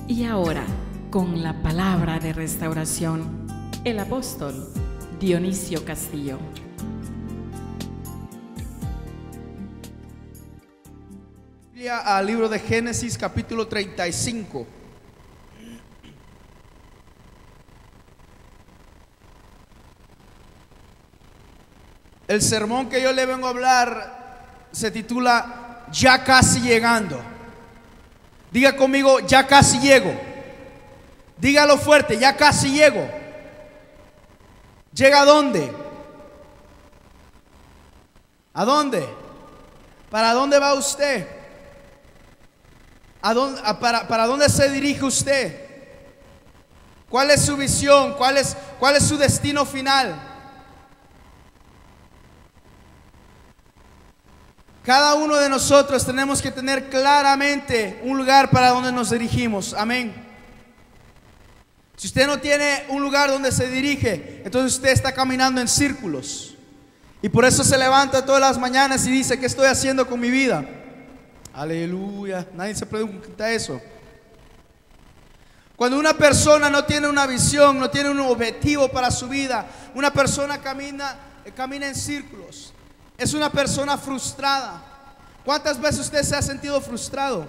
Y ahora, con la palabra de restauración, el apóstol Dionisio Castillo. Al libro de Génesis capítulo 35. El sermón que yo le vengo a hablar se titula Ya casi llegando. Diga conmigo, ya casi llego. Dígalo fuerte, ya casi llego. ¿Llega a dónde? ¿A dónde? ¿Para dónde va usted? ¿Para dónde se dirige usted? ¿Cuál es su visión? ¿Cuál es su destino final? Cada uno de nosotros tenemos que tener claramente un lugar para donde nos dirigimos. Amén. Si usted no tiene un lugar donde se dirige, entonces usted está caminando en círculos. Y por eso se levanta todas las mañanas y dice: ¿qué estoy haciendo con mi vida? Aleluya. Nadie se pregunta eso. Cuando una persona no tiene una visión, no tiene un objetivo para su vida, una persona camina en círculos. Es una persona frustrada. ¿Cuántas veces usted se ha sentido frustrado?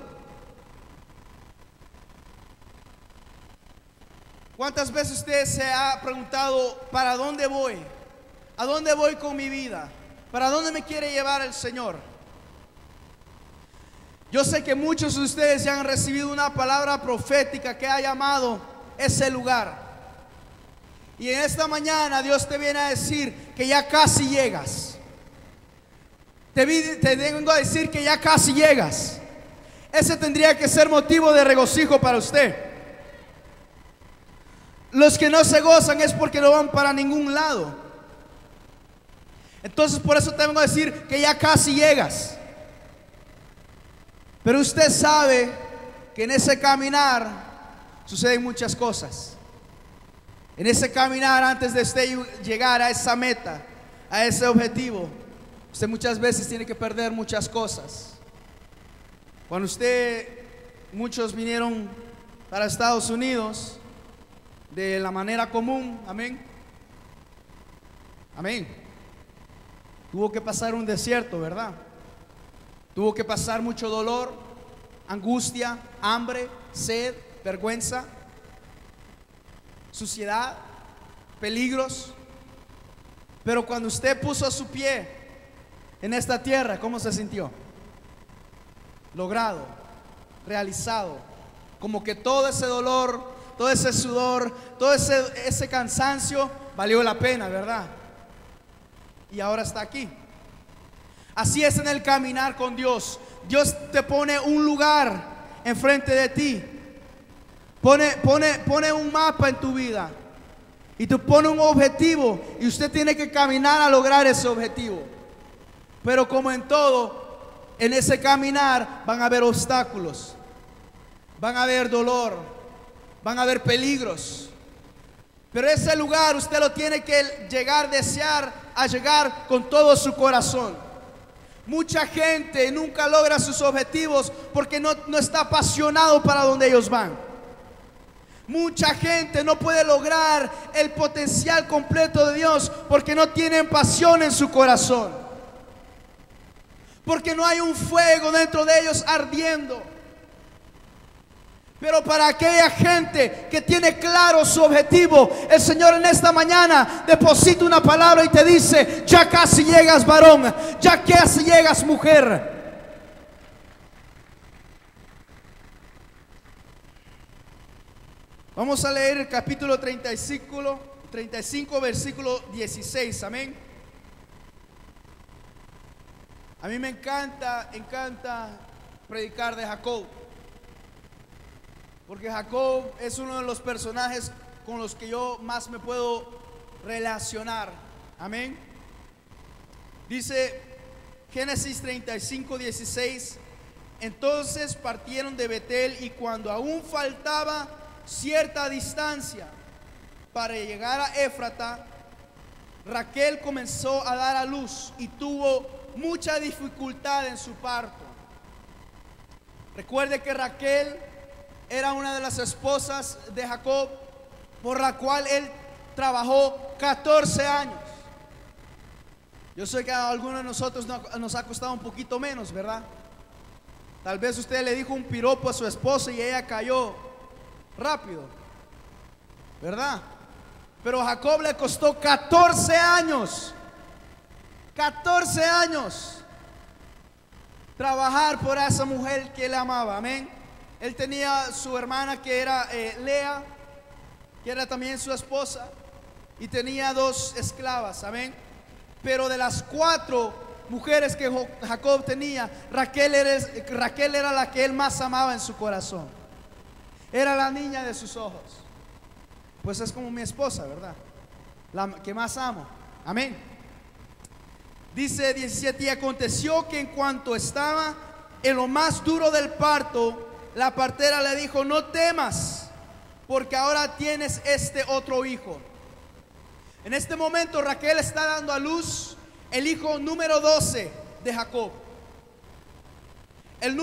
¿Cuántas veces usted se ha preguntado: ¿para dónde voy? ¿A dónde voy con mi vida? ¿Para dónde me quiere llevar el Señor? Yo sé que muchos de ustedes ya han recibido una palabra profética que ha llamado ese lugar. Y en esta mañana Dios te viene a decir que ya casi llegas. Te vengo a decir que ya casi llegas. Ese tendría que ser motivo de regocijo para usted. Los que no se gozan es porque no van para ningún lado. Entonces por eso te vengo a decir que ya casi llegas. Pero usted sabe que en ese caminar suceden muchas cosas. En ese caminar, antes de usted llegar a esa meta, a ese objetivo, usted muchas veces tiene que perder muchas cosas. Cuando muchos vinieron para Estados Unidos de la manera común, amén, amén, tuvo que pasar un desierto, ¿verdad? Tuvo que pasar mucho dolor, angustia, hambre, sed, vergüenza, suciedad, peligros. Pero cuando usted puso su pie en esta tierra, ¿cómo se sintió? Logrado, realizado. Como que todo ese dolor, todo ese sudor, todo ese cansancio valió la pena, ¿verdad? Y ahora está aquí. Así es en el caminar con Dios. Dios te pone un lugar enfrente de ti. Pone un mapa en tu vida. Y te pone un objetivo. Y usted tiene que caminar a lograr ese objetivo. Pero como en todo, en ese caminar van a haber obstáculos. Van a haber dolor. Van a haber peligros. Pero ese lugar usted lo tiene que desear llegar con todo su corazón. Mucha gente nunca logra sus objetivos porque no está apasionado para donde ellos van. Mucha gente no puede lograr el potencial completo de Dios porque no tienen pasión en su corazón. Porque no hay un fuego dentro de ellos ardiendo. Pero para aquella gente que tiene claro su objetivo, el Señor en esta mañana deposita una palabra y te dice: ya casi llegas, varón, ya casi llegas, mujer. Vamos a leer el capítulo 35, versículo 16, amén. A mí me encanta predicar de Jacob. Porque Jacob es uno de los personajes con los que yo más me puedo relacionar. Amén. Dice Génesis 35, 16: entonces partieron de Betel, y cuando aún faltaba cierta distancia para llegar a Éfrata, Raquel comenzó a dar a luz y tuvo mucha dificultad en su parto. Recuerde que Raquel era una de las esposas de Jacob, por la cual él trabajó 14 años. Yo sé que a algunos de nosotros nos ha costado un poquito menos, ¿verdad? Tal vez usted le dijo un piropo a su esposa y ella cayó rápido, ¿verdad? Pero a Jacob le costó 14 años. 14 años trabajar por esa mujer que él amaba, amén. Él tenía su hermana que era Lea, que era también su esposa, y tenía 2 esclavas, amén. Pero de las 4 mujeres que Jacob tenía, Raquel era la que él más amaba en su corazón. Era la niña de sus ojos. Pues es como mi esposa, ¿verdad? La que más amo, amén. Dice 17: y aconteció que en cuanto estaba en lo más duro del parto, la partera le dijo: no temas, porque ahora tienes este otro hijo. En este momento Raquel está dando a luz el hijo número 12 de Jacob. El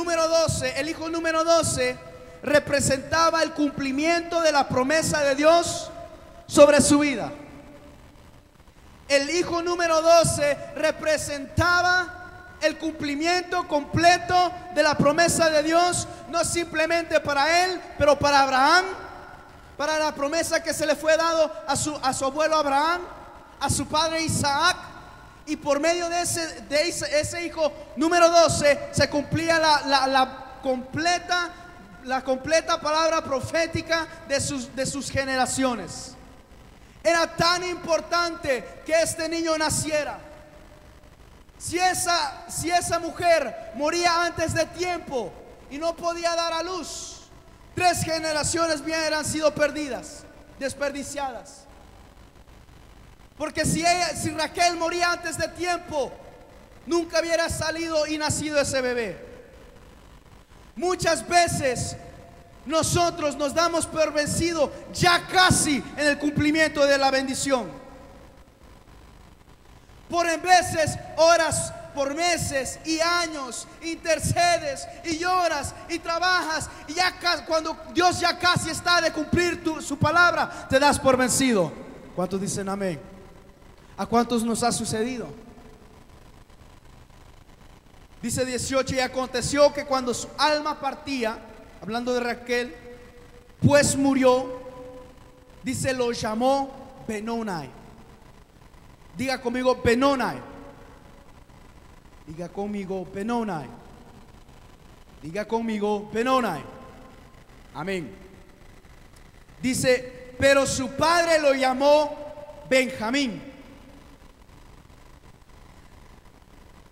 hijo número 12 representaba el cumplimiento de la promesa de Dios sobre su vida. El hijo número 12 representaba el cumplimiento completo de la promesa de Dios, no simplemente para él, pero para Abraham, para la promesa que se le fue dado a su abuelo Abraham, a su padre Isaac. Y por medio de ese hijo número 12 se cumplía la completa palabra profética de sus generaciones. Era tan importante que este niño naciera. Si esa mujer moría antes de tiempo y no podía dar a luz, 3 generaciones hubieran sido perdidas, desperdiciadas. Porque si Raquel moría antes de tiempo, nunca hubiera salido y nacido ese bebé. Muchas veces nosotros nos damos por vencido ya casi en el cumplimiento de la bendición. Por en veces oras por meses y años, intercedes y lloras y trabajas, y ya cuando Dios ya casi está de cumplir su palabra, te das por vencido. ¿Cuántos dicen amén? ¿A cuántos nos ha sucedido? Dice 18: y aconteció que cuando su alma partía, hablando de Raquel, pues murió, dice, lo llamó Benoni. Diga conmigo Benoni. Diga conmigo Benoni. Diga conmigo Benoni. Amén. Dice, pero su padre lo llamó Benjamín.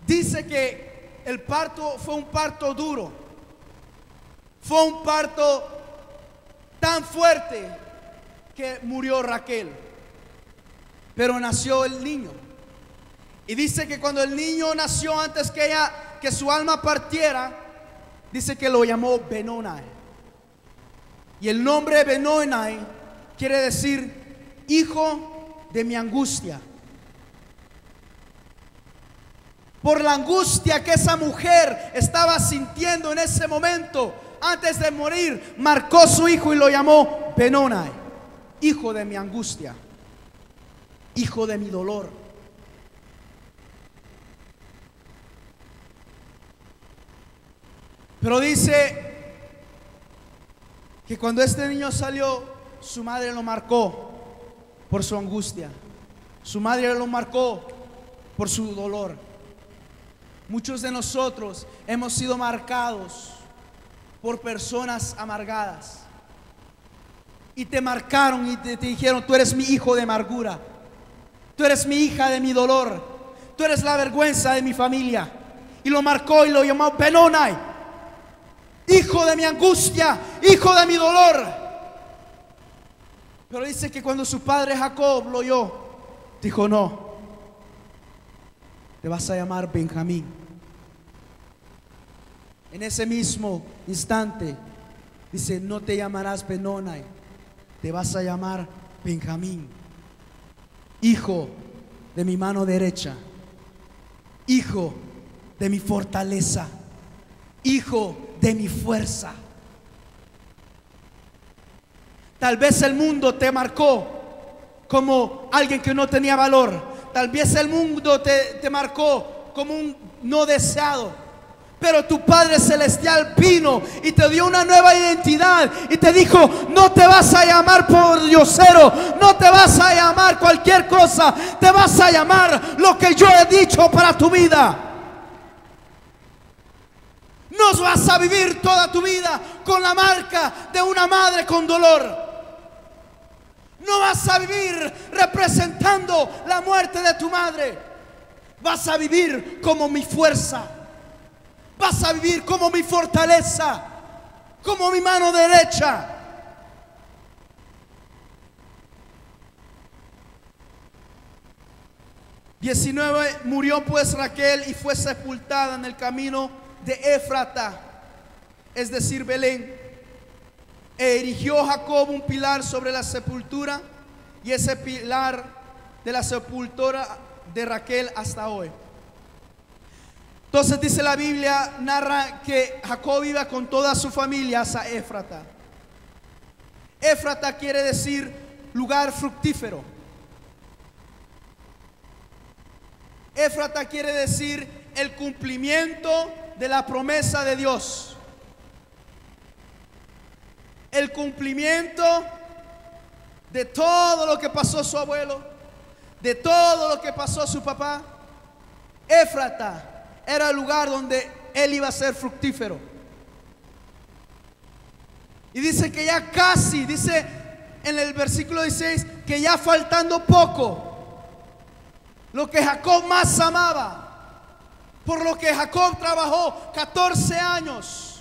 Dice que el parto fue un parto duro. Fue un parto tan fuerte que murió Raquel. Pero nació el niño. Y dice que cuando el niño nació, antes que su alma partiera, dice que lo llamó Benoni. Y el nombre Benoni quiere decir hijo de mi angustia. Por la angustia que esa mujer estaba sintiendo en ese momento, antes de morir, marcó su hijo y lo llamó Benoni, hijo de mi angustia, hijo de mi dolor. Pero dice que cuando este niño salió, su madre lo marcó por su angustia, su madre lo marcó por su dolor. Muchos de nosotros hemos sido marcados por personas amargadas, y te marcaron y te dijeron: tú eres mi hijo de amargura, tú eres mi hija de mi dolor, tú eres la vergüenza de mi familia. Y lo marcó y lo llamó Benoni, hijo de mi angustia, hijo de mi dolor. Pero dice que cuando su padre Jacob lo oyó, dijo: no, te vas a llamar Benjamín. En ese mismo instante dice: no te llamarás Benoni, te vas a llamar Benjamín, hijo de mi mano derecha, hijo de mi fortaleza, hijo de mi fuerza. Tal vez el mundo te marcó como alguien que no tenía valor. Tal vez el mundo te marcó como un no deseado. Pero tu Padre Celestial vino y te dio una nueva identidad y te dijo: no te vas a llamar pordiosero, no te vas a llamar cualquier cosa, te vas a llamar lo que yo he dicho para tu vida. No vas a vivir toda tu vida con la marca de una madre con dolor. No vas a vivir representando la muerte de tu madre. Vas a vivir como mi fuerza. Vas a vivir como mi fortaleza, como mi mano derecha. Murió pues Raquel y fue sepultada en el camino de Éfrata, es decir, Belén. E erigió Jacob un pilar sobre la sepultura, y ese pilar de la sepultura de Raquel hasta hoy. Entonces dice la Biblia, narra que Jacob iba con toda su familia hacia Éfrata. Éfrata quiere decir lugar fructífero. Éfrata quiere decir el cumplimiento de la promesa de Dios. El cumplimiento de todo lo que pasó su abuelo, de todo lo que pasó su papá. Éfrata era el lugar donde él iba a ser fructífero. Y dice que ya casi, dice en el versículo 16, que ya faltando poco, lo que Jacob más amaba, por lo que Jacob trabajó 14 años,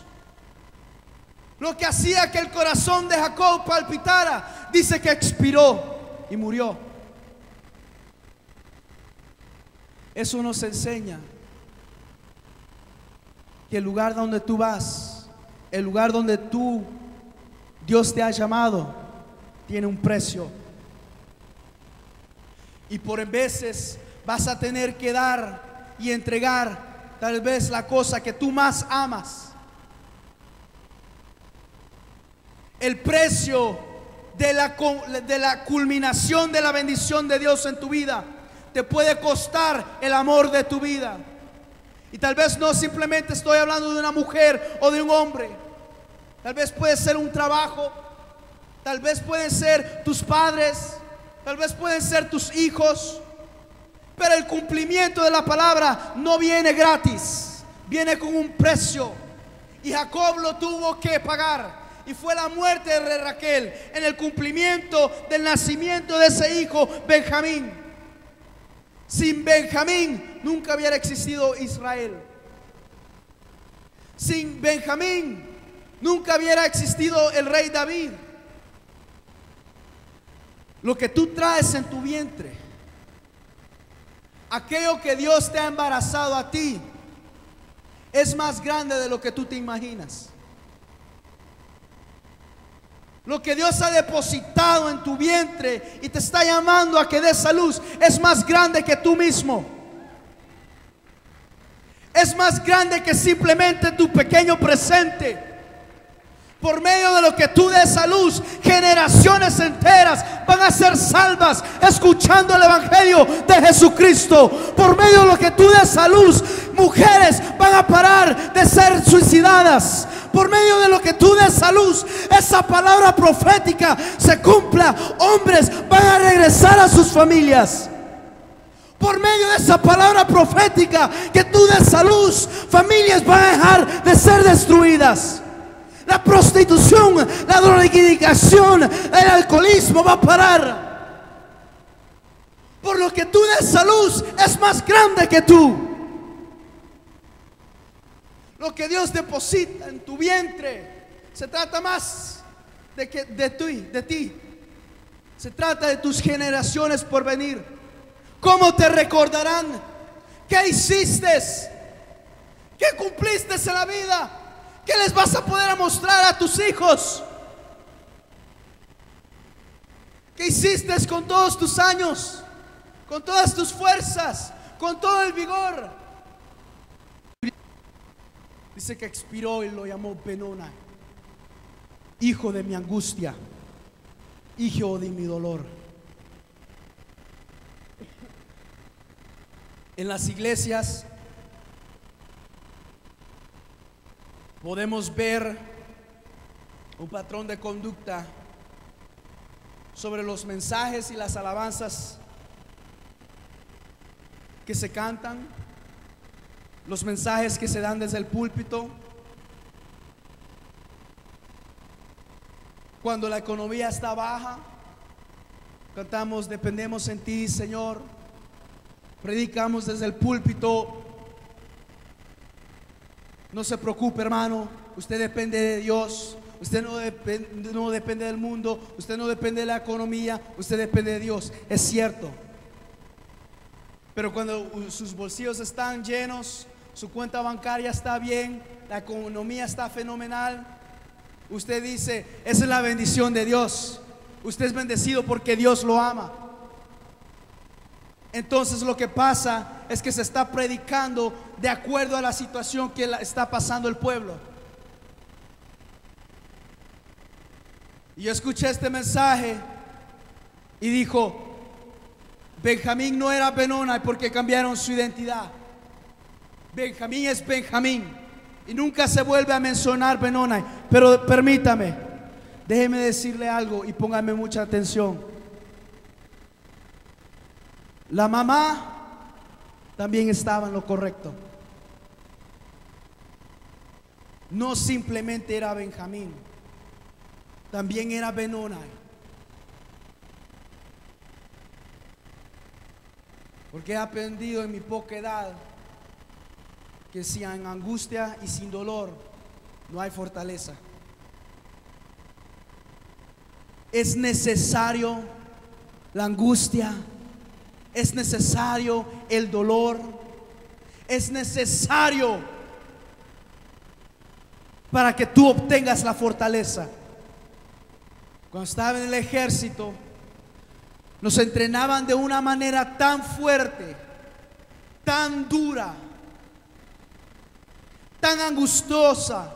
lo que hacía que el corazón de Jacob palpitara, dice que expiró y murió. Eso nos enseña que el lugar donde tú vas, el lugar donde Dios te ha llamado, tiene un precio. Y por veces vas a tener que dar y entregar tal vez la cosa que tú más amas. El precio de la culminación de la bendición de Dios en tu vida te puede costar el amor de tu vida. Y tal vez no simplemente estoy hablando de una mujer o de un hombre. Tal vez puede ser un trabajo. Tal vez pueden ser tus padres. Tal vez pueden ser tus hijos. Pero el cumplimiento de la palabra no viene gratis. Viene con un precio. Y Jacob lo tuvo que pagar. Y fue la muerte de Raquel en el cumplimiento del nacimiento de ese hijo, Benjamín. Sin Benjamín nunca hubiera existido Israel. Sin Benjamín nunca hubiera existido el rey David. Lo que tú traes en tu vientre, aquello que Dios te ha embarazado a ti, es más grande de lo que tú te imaginas. Lo que Dios ha depositado en tu vientre y te está llamando a que des a luz es más grande que tú mismo. Es más grande que simplemente tu pequeño presente. Por medio de lo que tú des a luz, generaciones enteras van a ser salvas escuchando el evangelio de Jesucristo. Por medio de lo que tú des a luz, mujeres van a parar de ser suicidadas. Por medio de lo que tú des a luz, esa palabra profética se cumpla. Hombres van a regresar a sus familias. Por medio de esa palabra profética que tú des a luz, familias van a dejar de ser destruidas. La prostitución, la drogadicción, el alcoholismo va a parar. Por lo que tú des a luz es más grande que tú. Lo que Dios deposita en tu vientre se trata más de ti. Se trata de tus generaciones por venir. ¿Cómo te recordarán? ¿Qué hiciste? ¿Qué cumpliste en la vida? ¿Qué les vas a poder mostrar a tus hijos? ¿Qué hiciste con todos tus años? Con todas tus fuerzas, con todo el vigor. Dice que expiró y lo llamó Benona, hijo de mi angustia. hijo de mi dolor. En las iglesias podemos ver un patrón de conducta sobre los mensajes y las alabanzas que se cantan, los mensajes que se dan desde el púlpito. Cuando la economía está baja, cantamos dependemos en ti, Señor. Predicamos desde el púlpito: no se preocupe, hermano, usted depende de Dios. Usted no depende del mundo, usted no depende de la economía, usted depende de Dios. Es cierto. Pero cuando sus bolsillos están llenos, su cuenta bancaria está bien, la economía está fenomenal, usted dice: esa es la bendición de Dios. Usted es bendecido porque Dios lo ama. Entonces lo que pasa es que se está predicando de acuerdo a la situación que está pasando el pueblo. Y yo escuché este mensaje y dijo: Benjamín no era Benoni porque cambiaron su identidad. Benjamín es Benjamín y nunca se vuelve a mencionar Benoni. Pero permítame, déjeme decirle algo y póngame mucha atención. La mamá también estaba en lo correcto. No simplemente era Benjamín, también era Benoni. Porque he aprendido en mi poca edad que sin angustia y sin dolor no hay fortaleza. Es necesario la angustia, es necesario el dolor, es necesario para que tú obtengas la fortaleza. Cuando estaba en el ejército, nos entrenaban de una manera tan fuerte, tan dura, tan angustiosa,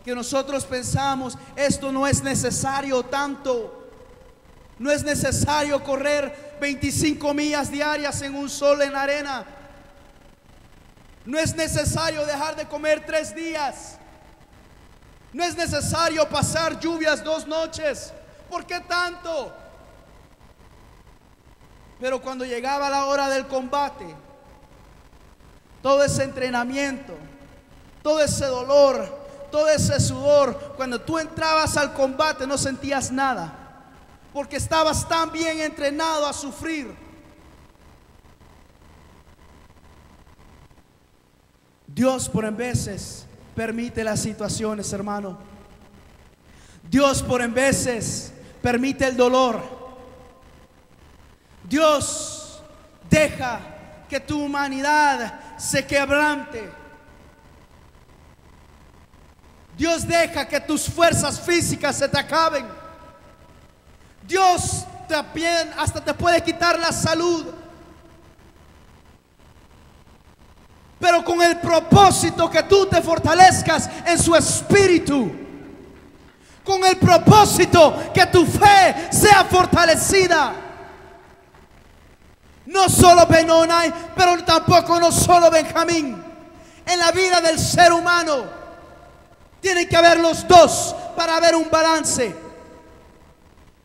que nosotros pensamos: esto no es necesario tanto. No es necesario correr 25 millas diarias en un sol en la arena. No es necesario dejar de comer 3 días. No es necesario pasar lluvias 2 noches. ¿Por qué tanto? Pero cuando llegaba la hora del combate, todo ese entrenamiento, todo ese dolor, todo ese sudor, cuando tú entrabas al combate no sentías nada, porque estabas tan bien entrenado a sufrir. Dios por en veces permite las situaciones, hermano. Dios por en veces permite el dolor. Dios deja que tu humanidad se quebrante. Dios deja que tus fuerzas físicas se te acaben. Dios también hasta te puede quitar la salud, pero con el propósito que tú te fortalezcas en su espíritu, con el propósito que tu fe sea fortalecida. No solo Benoni, pero tampoco no solo Benjamín. En la vida del ser humano tiene que haber los dos para haber un balance.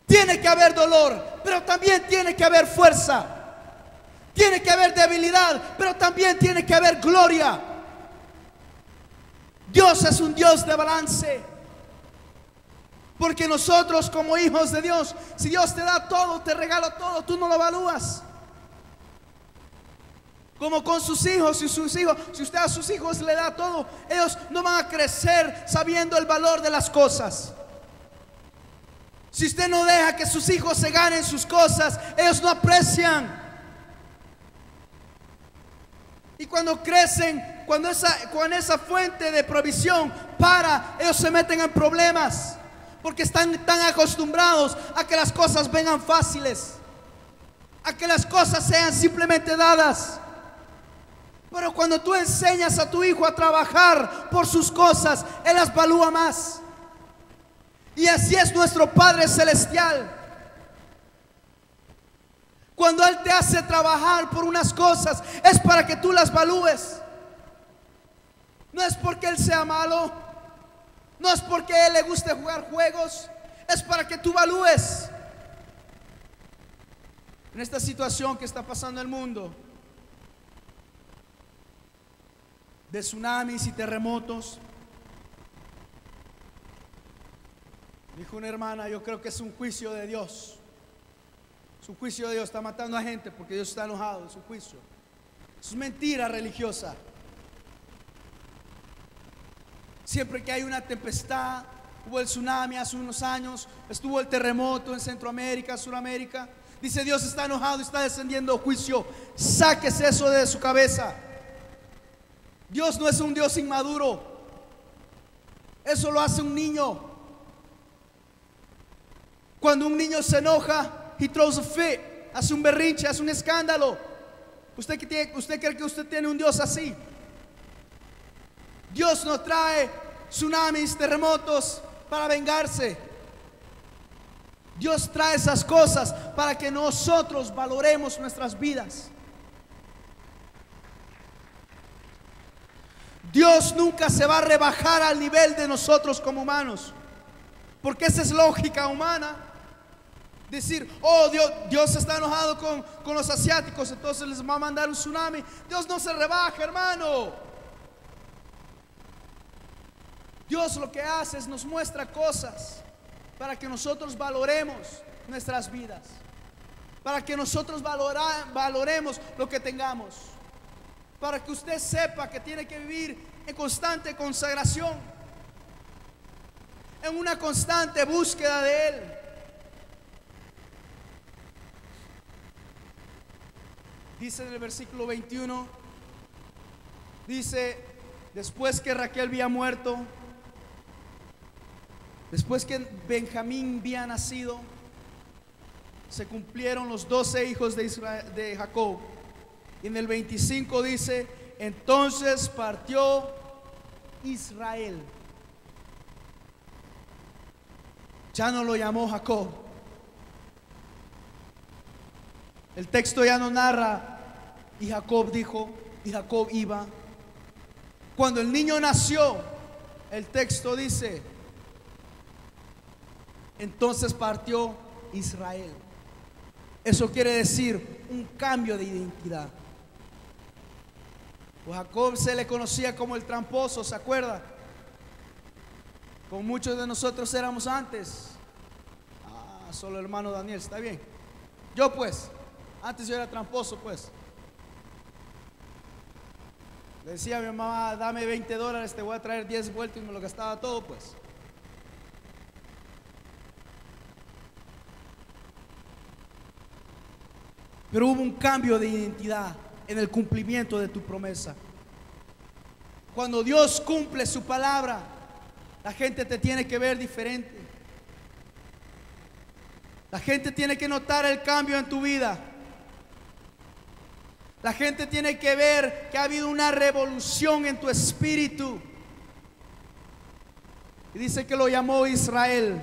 Tiene que haber dolor, pero también tiene que haber fuerza. Tiene que haber debilidad, pero también tiene que haber gloria. Dios es un Dios de balance. Porque nosotros como hijos de Dios, si Dios te da todo, te regala todo, tú no lo evalúas. Como con sus hijos, si usted a sus hijos le da todo, ellos no van a crecer sabiendo el valor de las cosas. Si usted no deja que sus hijos se ganen sus cosas, ellos no aprecian. Y cuando crecen, cuando esa fuente de provisión ellos se meten en problemas, porque están tan acostumbrados a que las cosas vengan fáciles, a que las cosas sean simplemente dadas. Pero cuando tú enseñas a tu hijo a trabajar por sus cosas, él las valúa más. Y así es nuestro Padre Celestial. Cuando Él te hace trabajar por unas cosas, es para que tú las valúes. No es porque Él sea malo, no es porque a Él le guste jugar juegos, es para que tú valúes. En esta situación que está pasando el mundo, de tsunamis y terremotos, dijo una hermana, yo creo que es un juicio de Dios. Es un juicio de Dios, está matando a gente porque Dios está enojado, es un juicio. Es mentira religiosa. Siempre que hay una tempestad, hubo el tsunami hace unos años, estuvo el terremoto en Centroamérica, Suramérica, dice Dios está enojado, está descendiendo juicio. Sáquese eso de su cabeza. Dios no es un Dios inmaduro. Eso lo hace un niño. Cuando un niño se enoja, he throws a fit, hace un berrinche, hace un escándalo. ¿Usted cree que usted tiene un Dios así? Dios no trae tsunamis, terremotos para vengarse. Dios trae esas cosas para que nosotros valoremos nuestras vidas. Dios nunca se va a rebajar al nivel de nosotros como humanos, porque esa es lógica humana. Decir, oh, Dios está enojado con los asiáticos, entonces les va a mandar un tsunami. Dios no se rebaja, hermano. Dios lo que hace es nos muestra cosas para que nosotros valoremos nuestras vidas, para que nosotros valoremos lo que tengamos, para que usted sepa que tiene que vivir en constante consagración, en una constante búsqueda de Él. Dice en el versículo 21, dice, después que Raquel había muerto, después que Benjamín había nacido, se cumplieron los 12 hijos de Jacob. Y en el 25 dice, entonces partió Israel. Ya no lo llamó Jacob. El texto ya no narra, y Jacob dijo, y Jacob iba. Cuando el niño nació, el texto dice, entonces partió Israel. Eso quiere decir un cambio de identidad. Pues Jacob se le conocía como el tramposo, ¿se acuerda? Como muchos de nosotros éramos antes. Solo el hermano Daniel, está bien. Yo pues, antes yo era tramposo pues. Le decía a mi mamá, dame $20, te voy a traer 10 vueltas, y me lo gastaba todo pues. Pero hubo un cambio de identidad en el cumplimiento de tu promesa. Cuando Dios cumple su palabra, la gente te tiene que ver diferente. La gente tiene que notar el cambio en tu vida. La gente tiene que ver que ha habido una revolución en tu espíritu. Y dice que lo llamó Israel.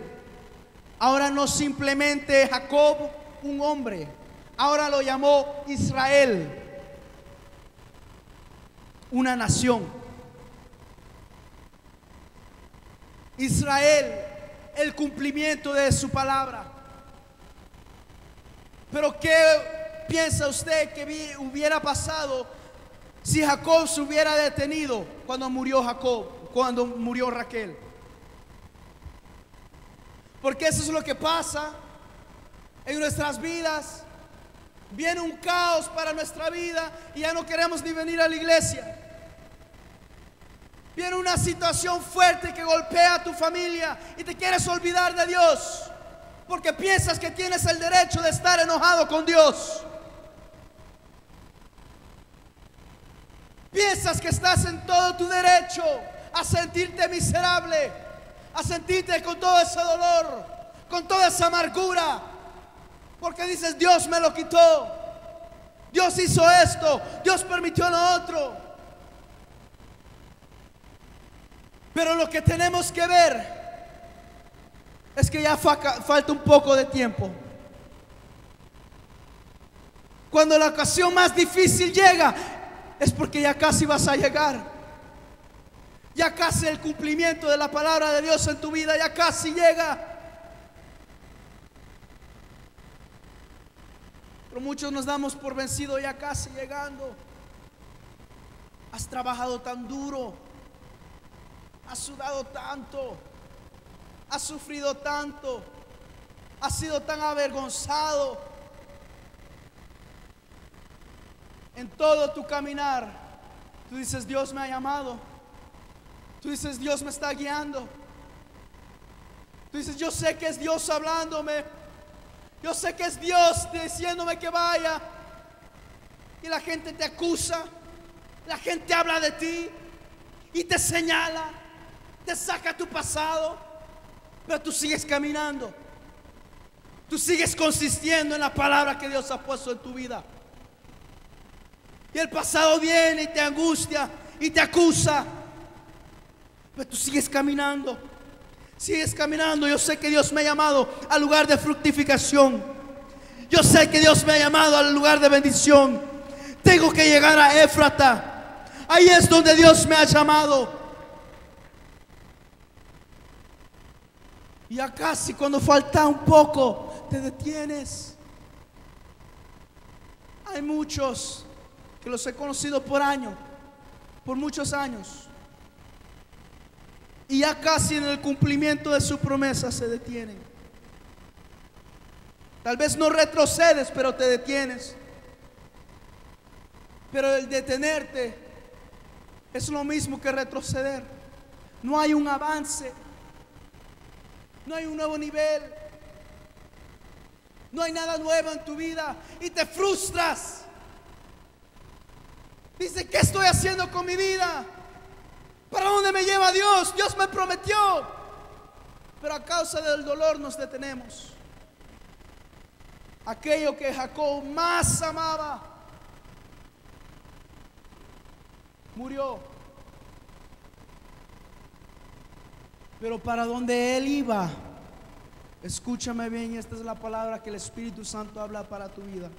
Ahora no simplemente Jacob, un hombre. Ahora lo llamó Israel, una nación. Israel, el cumplimiento de su palabra. Pero ¿qué piensa usted que hubiera pasado si Jacob se hubiera detenido cuando murió Raquel? Porque eso es lo que pasa en nuestras vidas. Viene un caos para nuestra vida y ya no queremos ni venir a la iglesia. Viene una situación fuerte que golpea a tu familia y te quieres olvidar de Dios, porque piensas que tienes el derecho de estar enojado con Dios. Piensas que estás en todo tu derecho a sentirte miserable, a sentirte con todo ese dolor, con toda esa amargura, porque dices, Dios me lo quitó, Dios hizo esto, Dios permitió lo otro. Pero lo que tenemos que ver es que ya falta un poco de tiempo. Cuando la ocasión más difícil llega, es porque ya casi vas a llegar. Ya casi el cumplimiento de la palabra de Dios en tu vida ya casi llega. Pero muchos nos damos por vencido ya casi llegando. Has trabajado tan duro, has sudado tanto, has sufrido tanto, has sido tan avergonzado en todo tu caminar. Tú dices, Dios me ha llamado. Tú dices, Dios me está guiando. Tú dices, yo sé que es Dios hablándome. Yo sé que es Dios diciéndome que vaya. Y la gente te acusa. La gente habla de ti y te señala, te saca tu pasado. Pero tú sigues caminando. Tú sigues consistiendo en la palabra que Dios ha puesto en tu vida. Y el pasado viene y te angustia y te acusa. Pero tú sigues caminando. Sigues caminando. Yo sé que Dios me ha llamado al lugar de fructificación. Yo sé que Dios me ha llamado al lugar de bendición. Tengo que llegar a Éfrata. Ahí es donde Dios me ha llamado. Y ya casi cuando falta un poco, te detienes. Hay muchos que los he conocido por años, por muchos años. Y ya casi en el cumplimiento de su promesa se detienen. Tal vez no retrocedes, pero te detienes. Pero el detenerte es lo mismo que retroceder. No hay un avance. No hay un nuevo nivel. No hay nada nuevo en tu vida. Y te frustras. Dice, ¿qué estoy haciendo con mi vida? ¿Para dónde me lleva Dios? Dios me prometió. Pero a causa del dolor nos detenemos. Aquello que Jacob más amaba murió. Pero para donde él iba, escúchame bien, esta es la palabra que el Espíritu Santo habla para tu vida.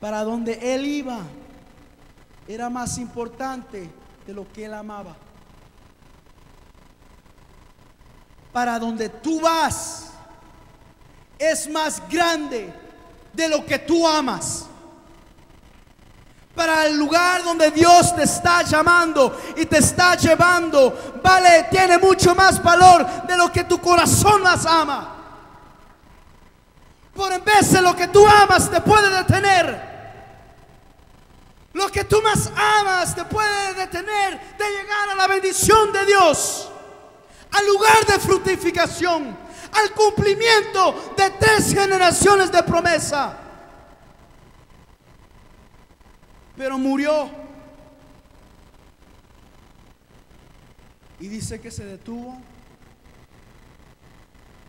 Para donde él iba era más importante de lo que él amaba. Para donde tú vas es más grande de lo que tú amas. Para el lugar donde Dios te está llamando y te está llevando, vale, tiene mucho más valor de lo que tu corazón más ama. Por en vez de lo que tú amas te puede detener. Lo que tú más amas te puede detener de llegar a la bendición de Dios, al lugar de fructificación, al cumplimiento de 3 generaciones de promesa. Pero murió. Y dice que se detuvo,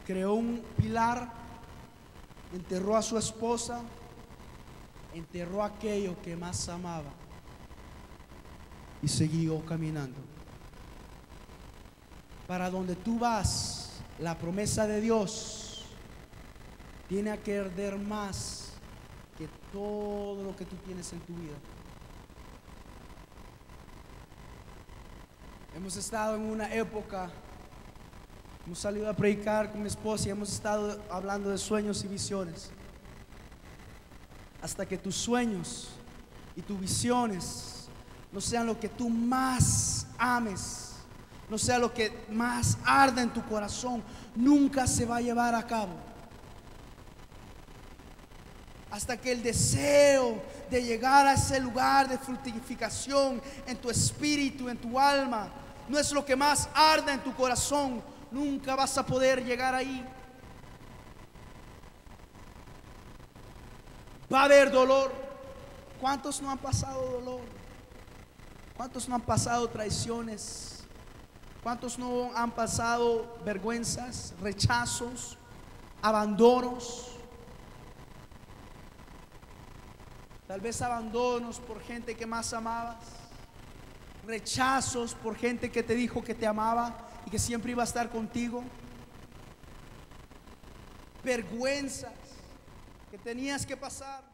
creó un pilar, enterró a su esposa, enterró aquello que más amaba y siguió caminando. Para donde tú vas, la promesa de Dios tiene que arder más que todo lo que tú tienes en tu vida. Hemos estado en una época, hemos salido a predicar con mi esposa y hemos estado hablando de sueños y visiones. Hasta que tus sueños y tus visiones no sean lo que tú más ames, no sea lo que más arde en tu corazón, nunca se va a llevar a cabo. Hasta que el deseo de llegar a ese lugar de fructificación en tu espíritu, en tu alma, no es lo que más arde en tu corazón, nunca vas a poder llegar ahí. Va a haber dolor. ¿Cuántos no han pasado dolor? ¿Cuántos no han pasado traiciones? ¿Cuántos no han pasado vergüenzas, rechazos, abandonos? Tal vez abandonos por gente que más amabas, rechazos por gente que te dijo que te amaba y que siempre iba a estar contigo, vergüenzas que tenías que pasar.